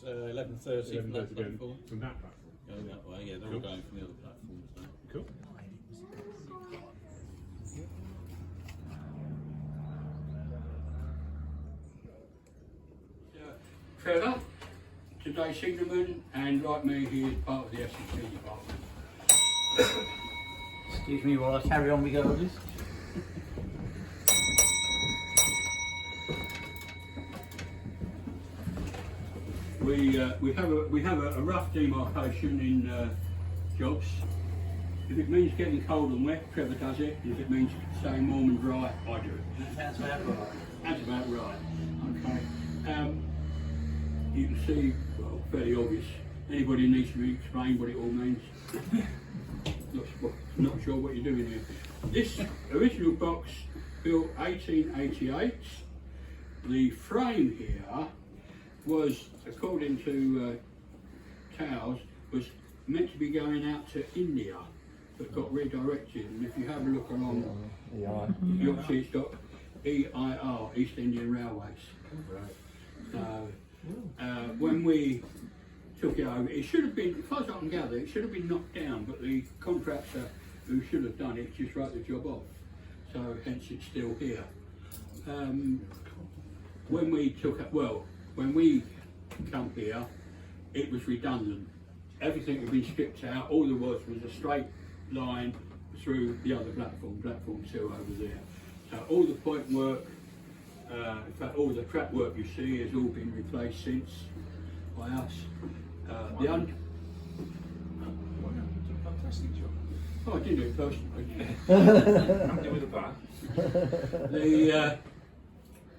11:30 from that 11:30 platform. from that platform. Going that way, yeah, they're all going from the other platforms now. Cool. Trevor, today's signalman, and like me, he is part of the S&T department. Excuse me while I carry on with this. We have a rough demarcation in jobs. If it means getting cold and wet, Trevor does it. If it means staying warm and dry, I do it. That's about right. That's about right. Okay. You can see, well, fairly obvious. Anybody needs to explain what it all means. Not sure what you're doing here. This original box built 1888. The frame here was, according to Towers, was meant to be going out to India, but got redirected. And if you have a look along, you'll see it's got EIR, East Indian Railways. So when we took it over, it should have been, as far as I can gather, it should have been knocked down, but the contractor who should have done it just wrote the job off. So hence it's still here. When we took it, well, when we come here, it was redundant. Everything had been stripped out. All there was a straight line through the other platform, platform 2 over there. So all the point work, in fact all the track work you see has all been replaced since by us. Fantastic job. Oh, I didn't do it personally. I'm doing a bar. The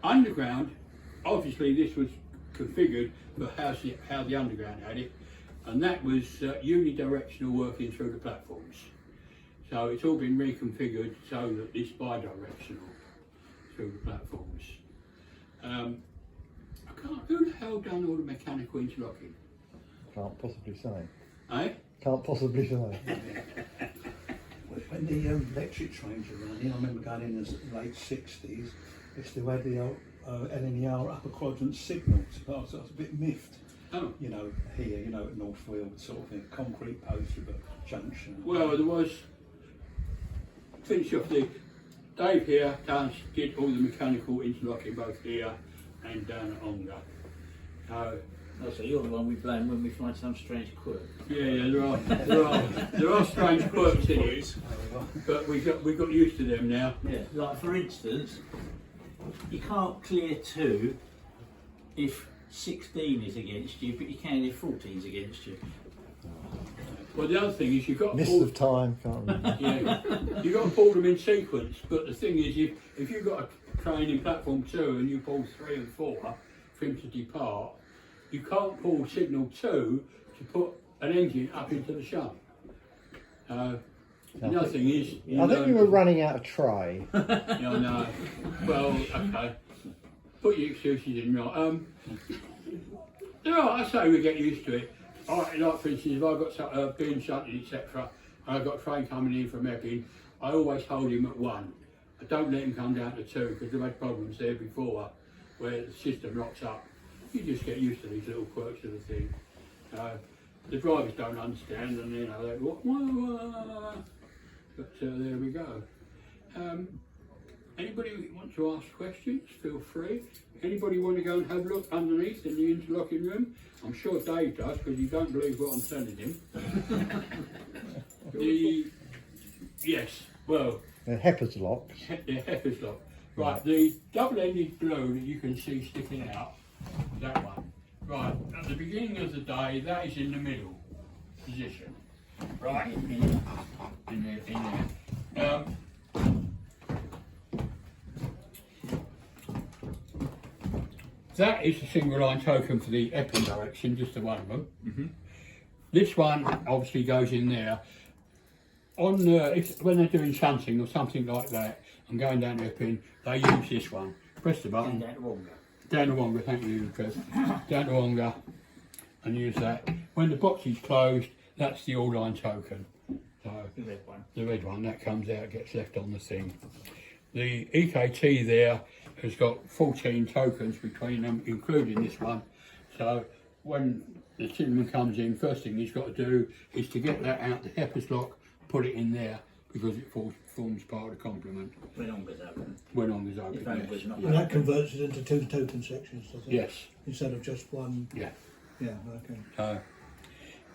underground, obviously this was configured for how the underground had it, and that was unidirectional working through the platforms. So it's all been reconfigured so that it's bi-directional through the platforms. Who the hell done all the mechanical interlocking? Can't possibly say. Eh? Can't possibly say. When the electric trains were running, I remember going in the late 60s, they still had the LNER upper quadrant signals. I was a bit miffed. Oh. You know, here, you know, at North Weald, sort of thing, concrete post with a junction. Well, there was, finish off the, Dave here did all the mechanical interlocking both here and down at Ongar. Oh, so you're the one we blame when we find some strange quirk. Yeah, there are strange quirks in it, but we got used to them now. Yeah, like for instance, you can't clear 2 if 16 is against you, but you can if 14 is against you. Well, the other thing is you've got to Mist pull, of time, can't remember. yeah, you've got to pull them in sequence. But the thing is, if you've got a train in platform 2 and you pull 3 and 4 for him to depart, you can't pull signal 2 to put an engine up into the shunt. The other thing is, I think we were running out of tray. Yeah, no. Well, okay. Put your excuses in, right. I say we get used to it. Like for instance, if I've got some, being shunted, etc., and I've got a train coming in from Epping, I always hold him at 1. I don't let him come down to 2 because we've had problems there before where the system locks up. You just get used to these little quirks of the thing. The drivers don't understand, and you know they go, wah. But there we go. Anybody want to ask questions? Feel free. Anybody want to go and have a look underneath in the interlocking room? I'm sure Dave does because you don't believe what I'm telling him. Yes, well. Hepper's locks. The Hepper's lock. Right, the double-ended blue that you can see sticking out, that one. Right, at the beginning of the day, that is in the middle position. Right, in there. That is the single line token for the Epping direction, just the one of them. Mm-hmm. This one obviously goes in there. On when they're doing shunting or something like that, and going down Epping, they use this one. Press the button. Down to Ongar. Down to Ongar, thank you, Chris. Down to Ongar, and use that. When the box is closed, that's the all line token. So The red one. the red one that comes out gets left on the thing. The EKT there has got 14 tokens between them, including this one. So when the cinnamon comes in, first thing he's got to do is to get that out the Hepper's lock, put it in there, because it forms part of the complement. When Ongar's open. When Ongar's open, If Ongar's not And that converts it into 2 token sections, does it? yes. Instead of just one. Yeah. Yeah, okay. So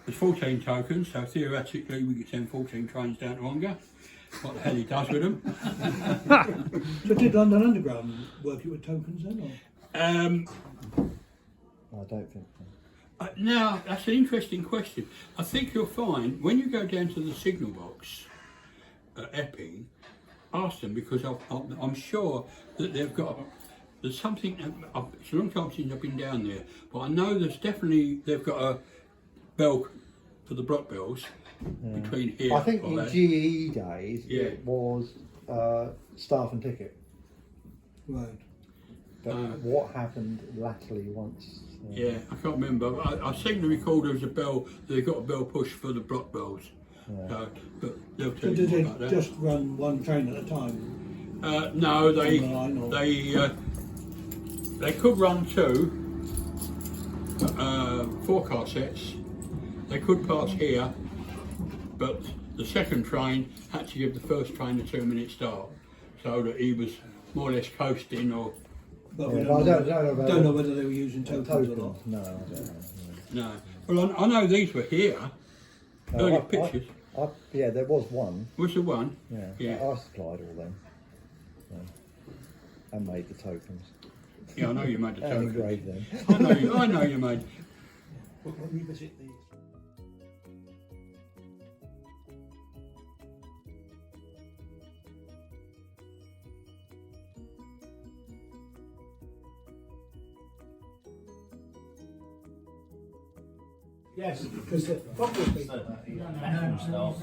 there's 14 tokens, so theoretically we could send 14 trains down to Ongar. What the hell he does with them? So did London Underground work it with tokens then? Or? I don't think so. Now, that's an interesting question. I think you'll find when you go down to the signal box at Epping, ask them, because I'm sure that there's something, it's a long time since I've been down there, but I know they've got a bell for the block bells between here. I think and in there. GE days Yeah. it was staff and ticket. Right. But what happened latterly once? Yeah, I can't remember. I seem to recall there was a bell, they've got a bell push for the block bells. So, but they'll So tell you did more they about that. just run one train at a time? No, they On the line, or- they could run 2 4-car sets. They could pass here, but the second train had to give the first train a 2-minute start, so that he was more or less coasting. Or But Yeah, we but I don't know whether they were using tokens or not. tokens. No, I don't know. no. Well, I know these were here. Early pictures. Yeah, there was one. Was the one? Yeah, Yeah. I supplied all them. So, and made the tokens. Yeah, I know you made the And tokens. engraved them. I know you made. We'll revisit these. Yes, because the probably Platform staff.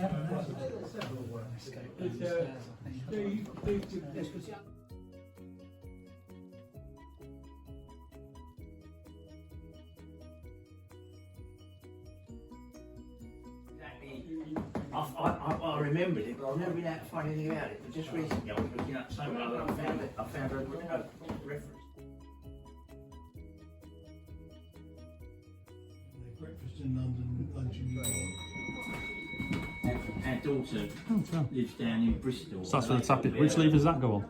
I remembered it, but I've never been able to find anything about it. But just recently I was looking up something and I found a reference. breakfast in London, lunch in New York. Our daughter lives down in Bristol. So that's where the tap is. Which lever does that go on?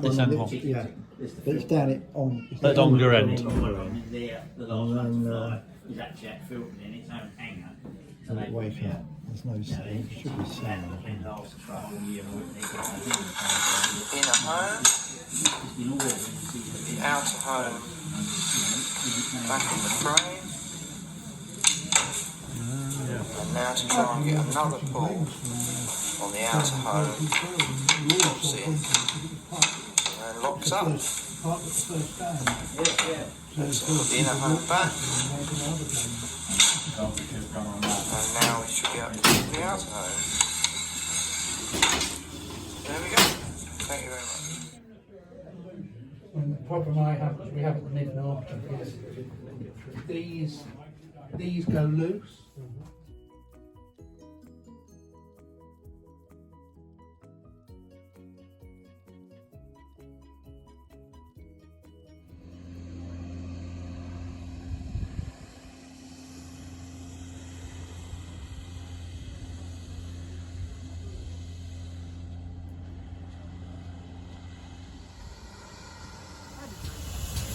This end one. Yeah, but it's down it on. It's At Ongar end. There, the last one to fly is actually at Filton in its own hangar. So they Wake put me up. There's no sound. It should be sound. and last for a whole year. Inner home, outer home, back in the frame, and now to try and get another pull on the outer home, locks in, and locks up. Put the inner home back, and now we should be able to do the outer home. There we go. Thank you very much. And the problem I have is we haven't made an option is these go loose.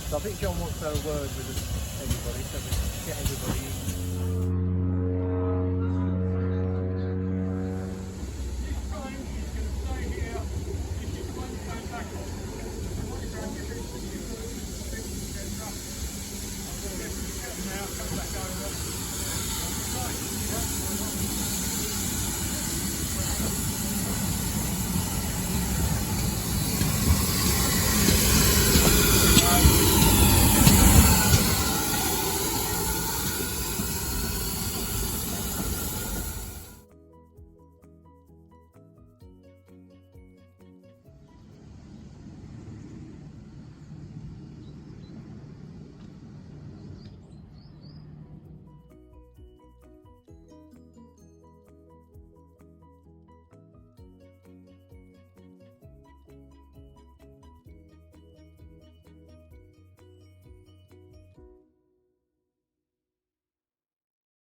So I think John wants to have a word with everybody, so we get everybody. Now come back over.